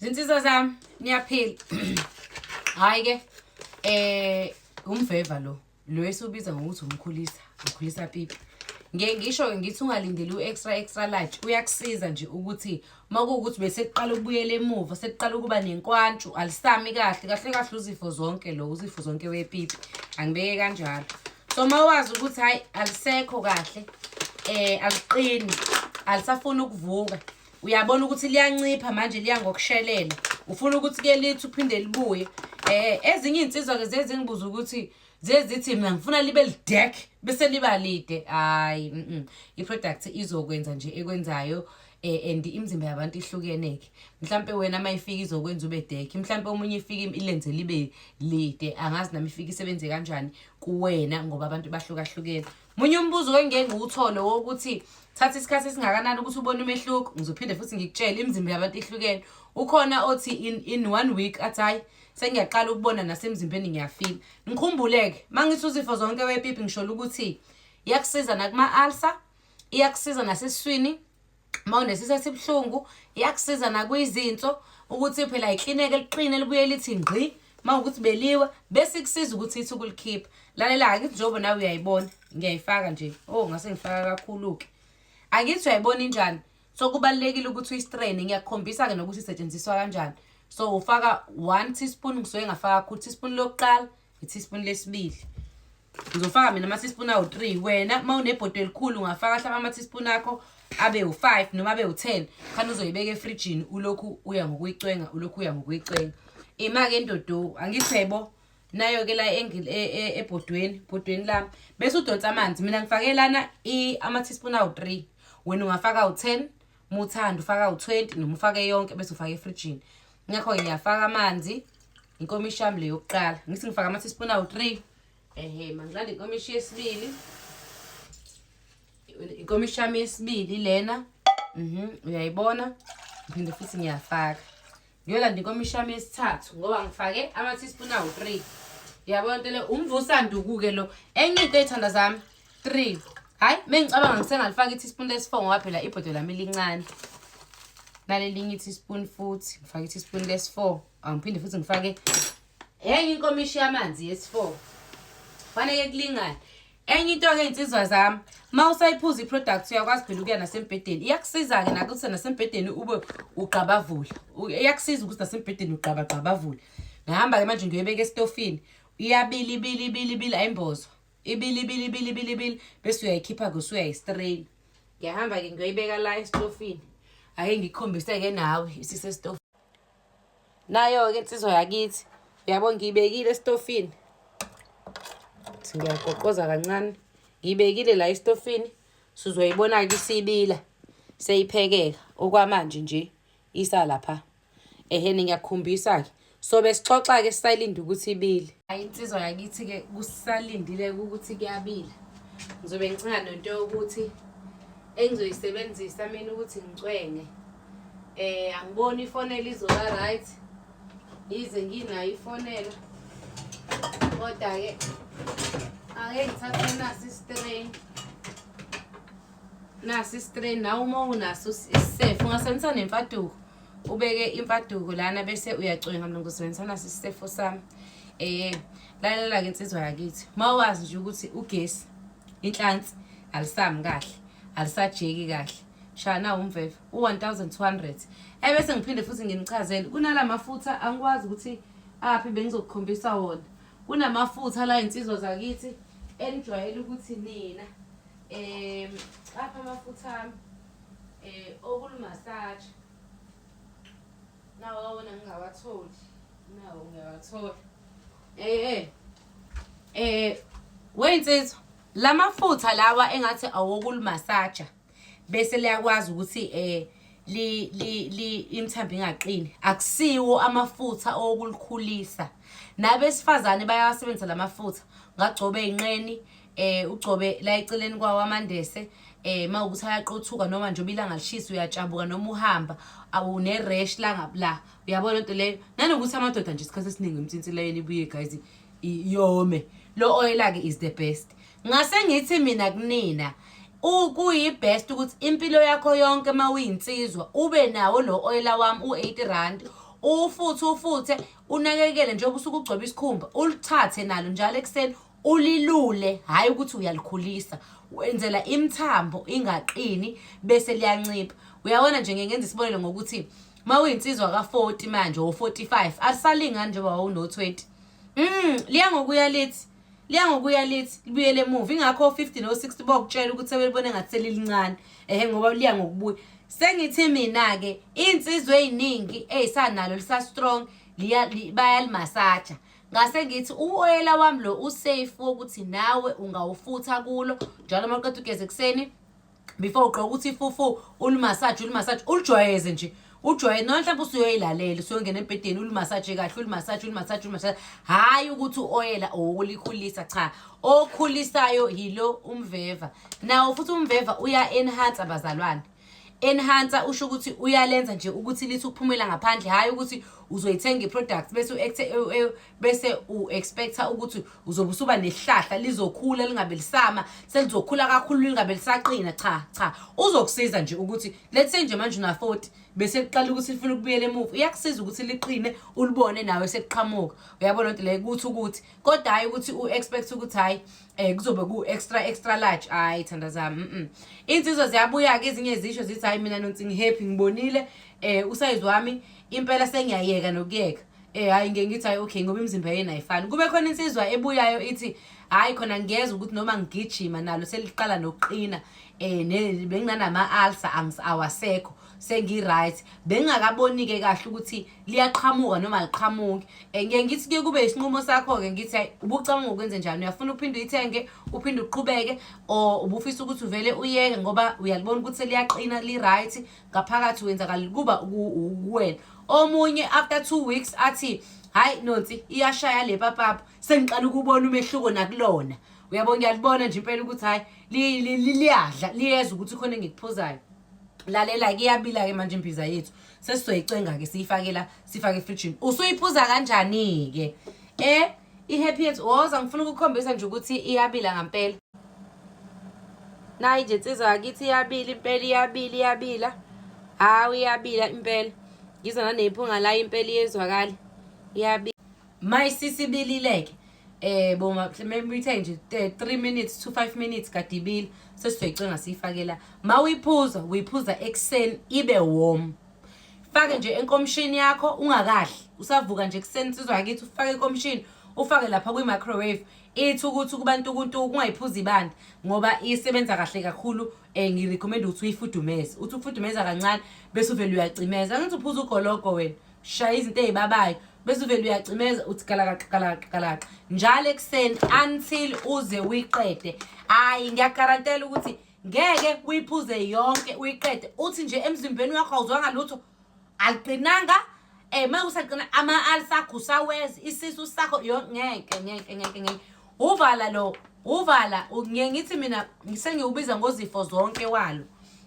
Zinsizwa zami, niyaphila. Hayi ke umveva lo esiubiza ngokuthi umkhulisa pipi. Ngisho ngithi ungalindeli u-extra large uyakusiza nje ukuthi makuwukuthi bese kuqala ukubuyela emuva sekuqala ukuba nenkwantshu alisami kahle uzifo zonke wepipi angibeke kanjalo. So mawazi ukuthi hayi alisekho kahle aliqini alisafuna ukuvuka uyabona ukuthi liyancipha manje liya ngokushelela ufuna ukuthi ke lithi uphinde libuye ezinye insizwa ke zezingibuza ukuthi zezithi mina ngifuna libe lidek bese liba lide hayi iproduct izokwenza nje ekwenzayo and imizimba yabantu ihlukeneke mhlambe wena mayifika izokwenza ube dek mhlambe omunye ifika ilenze libe lide angazi nami ifika isebenze kanjani kuwena ngoba abantu bahlukahlukene. Munye umbuzo engeke ngiwuthole wokuthi thatha isikhathi esingakanani ukuthi ubone umehluko ngizophinde futhi ngikutshela imizimba yabantu ihlukene ukhona othi in 1 week athi hayi sengiyaqala ukubona nasemzimbeni ngiyafila. Ngikhumbuleke mangithi uzifo zonke wepipi ngisho ukuthi iyakusiza nakuma ulcer iyakusiza nasesiswini mawunesiso esibhlungu iyakusiza nakuyizinso ukuthi phela iklineke liqine libuye lithi ngqi mawukuthi beliwe bese kusiza ukuthi ithi ukulikhipha. Lalela ke njengoba nawe uyayibona ngiyayifaka nje ngase ngifaka kakhulu ke akithi uyayibona injani. So kubalekile ukuthi uyistrain ngiyakukhombisa ke nokuthi isetshenziswa kanjani. So ufaka 1 teaspoon ngisuke ngafaka kakhulu teaspoon lokuqala teaspoon lesibili ngizofaka mina ama teaspoon awu3 wena mawunebhodwe elikhulu ungafaka hlaba ama teaspoon akho abe u5 noma abe u10 khani uzoyibeka efridgini ulokhu uya ngokuyicwenga ima ke ndodo angithebo nayo ke la ebhodweni lami bese udonsa amanzi mina ngifake lana ama teaspoon awu3 wena ungafaka u10 muthanda ufaka u20 noma ufake yonke bese ufaka efridgini. Ngakho ngiyafaka amanzi inkomishi yami le yokuqala ngithi ngifaka ama teaspoon awu3 mangilanda inkomishi yesibili inkomishi yami yesibili lena uyayibona ngiphinde futhi ngiyafaka ngiyolanda inkomishi yami yesithathu ngoba ngifake ama teaspoon awu3 yabona into le umvusanduku ke lo enye into ethanda zami 3 hayi mengicabanga ngisengalifaka i-teaspoon lesi4 ngoba phela ibhodwe lami lincane nalelinye teaspoon futhi ngifake i-teaspoon lesi4 angiphinde futhi ngifake enye inkomishi yamanzi yesi4 fanele kulingane. Enye into ke insizwa zami mawusayiphuza iproduct uyakwazi phela ukuya nasembedeni iyakusiza ke nakuthi nasembedeni ube ugqabavula iyakusiza ukuthi nasembedeni ugqabavula. Ngihamba ke manje ngiyoyibeka estofini iyabili ayimbozo ibili bese uyayikhipha ke usuyayistrain. Ngiyahamba ke ngiyoyibeka la estofini ake ngikhombise ke nawe isisestofini nayo ke insizwa yakithi uyabona ngiyibekile estofini ngiyagoqoza kancane ngiyibekile la estofini sizoyibona ke isibila seyiphekeka okwamanje nje isa lapha ngiyakukhombisa ke so besixoxa ke sisalinda ukuthi ibile. Hayi insizwa yakithi ke kusalindile ukuthi kuyabila ngizobe ngicinga nento yokuthi engizoyisebenzisa mina ukuthi ngicwenge angiboni ifonela izoba right yize nginayo ifonela kodwa ke ake ngithathe nasi strain nawe uma unaso isefo ungasebenzisa nemfaduko ubeke imfaduko lana bese uyacwenga mina ngizosebenzisa nasi isefo sami. Lalela ke insizwa yakithi mawazi nje ukuthi ugesi inhlansi alisami kahle alisajeki kahle shana umveva u1200 bese ngiphinde futhi nginichazele kunala mafutha angikwazi ukuthi aphi bengizokukhombisa wona kunamafutha la insizwa zakithi enijwayele ukuthi nina apha amafutha ami okulumasaja nawo wona ngingawatholi nawo ngiyawathola wensizwa lamafutha lawa engathi awokulumasaja bese liyakwazi ukuthi imthambo ingaqini akusiwo amafutha okulikhulisa. Nabesifazane bayawasebenzisa lamafutha ngagcobe inqeni ugcobe la eceleni kwawo amandese mawukuthi ayaqothuka noma nje obilanga lishisa uyatshabuka noma uhamba awune rash la ngabla uyabona into leyo nanokuthi amadoda nje isikhathi esiningi imtsintsilayeni ibuye guys iyome lo oil ke is the best. Ngase ngithi mina kunina kuyi best ukuthi impilo yakho yonke mawuyinsizwa ube nawo lo oil wami u80 rand ufuthe unakekele njengoba usuke ugcoba isikhumba, ulithathe nalo njalo ekuseni ulilule, hayi ukuthi uyalikhulisa. Wenzela imithambo ingaqini bese liyancipha. Uyabona nje ngenza isibonelo ngokuthi mawuyinsizwa ka40 manje o45 alisalingani njengoba wawuno20. Liya ngokuya lithi libuyele emuva. Ingakho 50 no60 bokutshela ukuthi sebelibone ngathi selilincane. Ngoba liya ngokubuya. Sengithi mina ke insizwe eziningi ezisanalo lisa strong bayalimasaja. Ngase ngithi uoyela wami lo usafe ukuthi nawe ungawufutha kulo njalo maqeda ugeze ekseni before uqoqa ukuthi ifufu ulimasaje ulijwayeze nje. Ujwayele noma mhlawumbe usuyoyilalela usuyongena empedeni ulimasaje kahle ulimasaje. Hayi ukuthi uoyela ukulikhulisa, cha. Okhulisayo yilo umveva. Nawo futhi umveva uya enhance abazalwane. Enhancer usho ukuthi uyalenza nje ukuthi lithi ukuphumela ngaphandle, hayi ukuthi uzoyithenga iproduct bese expecta ukuthi uzobe usuba nehlahla lizokhula lingabe lisama, selizokhula kakhulu lingabe lisaqina. Cha. Uzokusiza nje ukuthi let's say nje manje una 40 bese liqala ukuthi lifuna ukubuyela emuva. Iyakusiza ukuthi liqine ulibone nawe sekuqhamuka. Uyabona into le ukuthi kodwa hayi ukuthi uexpect ukuthi hayi kuzobe ku extra large. Hayi thanda zami. Insizwa ziyabuya ke ezinye zisho zithi hayi mina nonke ngihappy ngibonile usize wami impela sengiyayeka nokuyeka. Hayi ngeke ngithi hayi okay ngoba imizimba yena ayifani. Kube khona insizwa ebuyayo ithi hayi khona ngiyeza ukuthi noma ngigijima nalo seliqala nokuqina benginama ulcer awasekho sengi-right. Bengingakaboni ke kahle ukuthi liyaqhamuka noma aliqhamuki. Ngeke ngithi ke kube isinqumo sakho ke ngithi hayi ubucabanga ukwenze njani. Uyafuna uphinde uyithenge uphinde uqhubeke or ubufisa ukuthi uvele uyeke ngoba uyalibona ukuthi liyaqina li-right ngaphakathi wenzakala kuba kuwena. Omunye after 2 weeks athi hayi nonsi iyashaya le papapa sengiqala ukubona umehluko nakulona. Uyabona ngiyalibona nje impela ukuthi hayi liyadla liyeza ukuthi khona engikuphuzayo. Lalela ke iyabila ke manje imbiza yethu sesizoyicenga ke siyifakela sifake efridge. Usuyiphuza kanjani ke ihappy yethu woza ngifuna ukukhombisa nje ukuthi iyabila ngempela. Nayi nje insizwa akithi iyabila impela iyabila. Hawu iyabila impela. Ngizwa nanephunga la impela iyezwakala. Iyabila. Mayisisibilileke. Boma mayithe nje 3 minutes to 5 minutes kadibili sesizoyicenga siyifakela. Uyiphuza ekseni ibe warm. Fake nje enkomshini yakho ungakadli. Usavuka nje ekseni insizwa yakithi ufake enkomshini ufake lapha kwi microwave. Ithi ukuthi kubantu ungayiphuzi ibandi ngoba isebenza kahle kakhulu. Ngirecommend ukuthi uyifudumeze. Uthi ufudumeza kancane bese uvela uyacimeza. Angithi uphuza ugologo wena. Shaya izinto ezibabayo. Bese uvela uyacimeza uthi kalaka njalo ekseni until uze uyiqede. Hayi ngiyagarantela ukuthi ngeke uyiphuze yonke uyiqede uthi nje emzimbeni wakho awuzwanga lutho aliqinanga. Mawusaqina ama-ulcer akho usaweza isisu sakho ngeke. Uvala ngithi mina ngisengiubiza ngozifo zonke walo.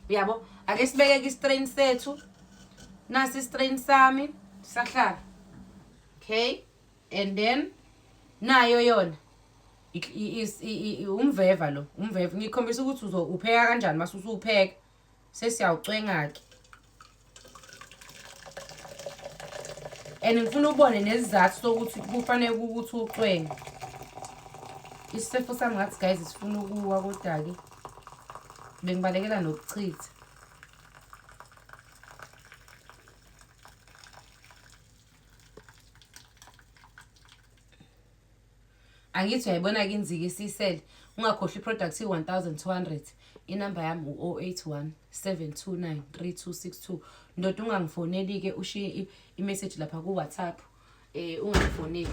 Uyabo ake sibeke ke strain sethu. Nasi strain sami sahlala. Okay, and then nayo yona umveva lo umveva ngikhombisa ukuthi upheka kanjani mase usupheka sesiyawucwenga ke. And ngifuna ubone nesizathu sokuthi kufanele ukuthi ucwenge. Isifo sami ngathi guys sifuna ukuwa kodwa ke bengibalekela nokuchitha. Angithi uyayibona ke inziki esiyisele ungakhohlwa iproduct i1200. Inamba yami u081 729 3262. Ndoda ungangifoneli ke ushiye imessage lapha ku WhatsApp. Ungangifoneli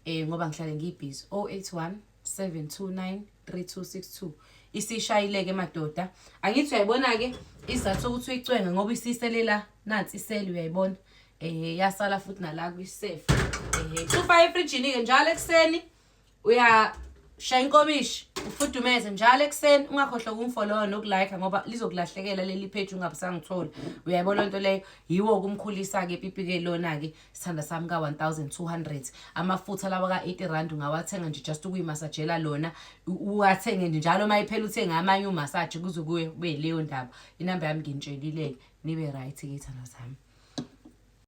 ngoba ngihlale ngibusy. 081 729 3262. Isishayileke madoda. Angithi uyayibona ke isizathu sokuthi uyicwenge ngoba isiselela nansi isele uyayibona. Yasala futhi nala kwisafe. Ufaka efridge ke njalo ekseni. Uyashaya inkomishi ufudumeze njalo ekseni. Ungakhohlwa ukumfollow nokulike ngoba lizokulahlekela leli page ungabe sangithola. Uyayibona into leyo yiwo kumkhulisa ke pipi ke lona ke sithanda sami ka 1200. Amafutha lawa ka 80 rand ungawathenga nje just ukuyimasajela lona. Uwathenge nje njalo mayiphela uthenga amanye umassage kuze kube leyo ndaba. Inamba yami ngintshelile nibe right ke thana zami.